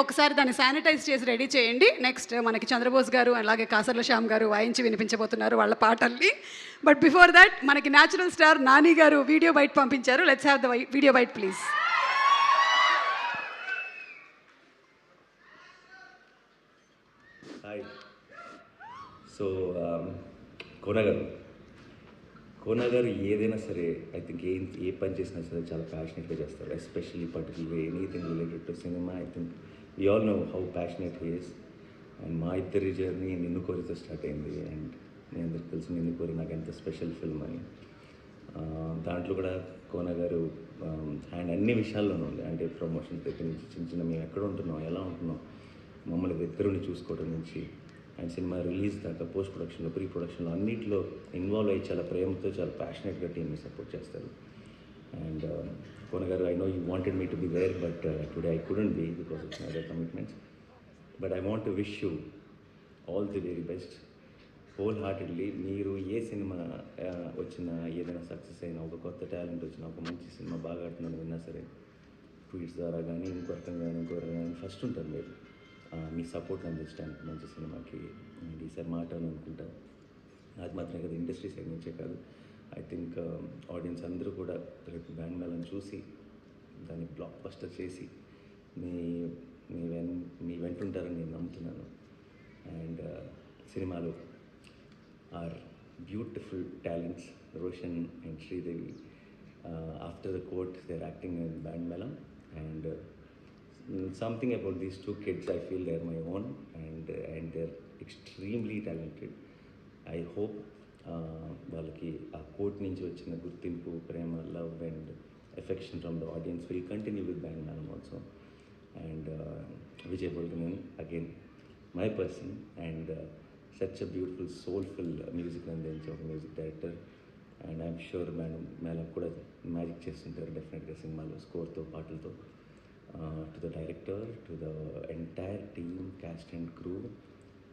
ఒకసారి దాన్ని శానిటైజ్ చేసి రెడీ చేయండి. నెక్స్ట్ మనకి చంద్రబోస్ గారు అలాగే కాసర్ల శ్యామ్ గారు వాయించి వినిపించబోతున్నారు వాళ్ళ పాటల్ని. బట్ బిఫోర్ దట్ మనకి న్యాచురల్ స్టార్ నాని గారు వీడియో బైట్ పంపించారు. Let's have the video byte please. Hi. So Kona గారు ఏదైనా సరే ఐ థింక్ ఏ పని చేసినా సరే చాలా ప్యాషనెట్గా చేస్తారు. ఎస్పెషల్లీ పర్టికులర్గా anything related to cinema. I think we all know how passionate he is. And మా ఇద్దరి జర్నీ నిన్ను కోరితో స్టార్ట్ అయింది. అండ్ మీ అందరికి తెలుసు నిన్ను కోరి నాకు ఎంత స్పెషల్ ఫిల్మ్ అని. దాంట్లో కూడా కోనా గారు అండ్ అన్ని విషయాల్లోనూ ఉంది. అంటే ప్రమోషన్స్ దగ్గర నుంచి చిన్న చిన్న మేము ఎక్కడ ఉంటున్నాం, ఎలా ఉంటున్నాం, మమ్మల్ని దగ్గరుండి చూసుకోవడం నుంచి అండ్ సినిమా రిలీజ్ దాకా పోస్ట్ ప్రొడక్షన్లో, ప్రీ ప్రొడక్షన్లో అన్నింటిలో ఇన్వాల్వ్ అయ్యి చాలా ప్రేమతో చాలా ప్యాషనెట్గా టీమ్ని సపోర్ట్ చేస్తారు. అండ్ కోన గారు, I know you wanted me to be there but today I couldn't be because of my other commitments. But I want to wish you all the very best wholeheartedly. మీరు ఏ cinema వచ్చినా, ఏదైనా success అయినా, ఒక కొత్త talent వచ్చినా, ఒక మంచి సినిమా బాగా ఆడుతున్నాను విన్నా సరే, ట్వీట్స్ ద్వారా కానీ ఇంకొకటి కానీ ఫస్ట్ ఉంటారు మీరు మీ సపోర్ట్ అందించడానికి మంచి సినిమాకి. అండ్ ఈసారి మాట అని అనుకుంటా, అది మాత్రమే కదా ఇండస్ట్రీ సైడ్ నుంచే కాదు, ఐ థింక్ ఆడియన్స్ అందరూ కూడా రేపు బ్యాండ్ మేళను చూసి దాన్ని బ్లాక్ బస్టర్ చేసి మీ వెంటుంటారని నేను నమ్ముతున్నాను. అండ్ సినిమాలో are beautiful talents Roshan and Sridevi. After the court they are acting in Band Melam. And something about these two kids, I feel they're my own and they're extremely talented. I hope వాళ్ళకి ఆ court నుంచి వచ్చిన గుర్తింపు, ప్రేమ, love and affection from the audience will continue with Band Melam also. And Vijay Bulganin again my person and such a beautiful soulful music అందించే ఒక music director. And I'm sure Melam కూడా magic చేస్తుంటారు డెఫినెట్గా సినిమాలో స్కోర్తో, పాటలతో. To the director, to the entire team, cast and crew,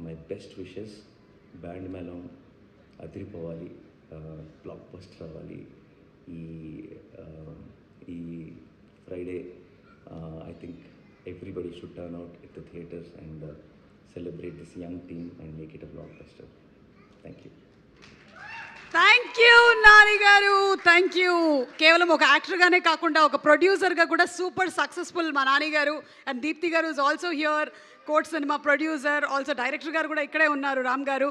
my best wishes. Band Melam అదిరిపోవాలి, blockbuster అవ్వాలి. ఈ Friday I think everybody should turn out at the theatres and celebrate this young team and make it a blockbuster. Thank you. Thank you Nani గారు, thank you. కేవలం ఒక యాక్టర్గానే కాకుండా ఒక ప్రొడ్యూసర్గా కూడా సూపర్ సక్సెస్ఫుల్ మా నాని గారు. అండ్ దీప్తి గారు is also here, court cinema producer, also director గారు కూడా ఇక్కడే ఉన్నారు, రామ్ గారు.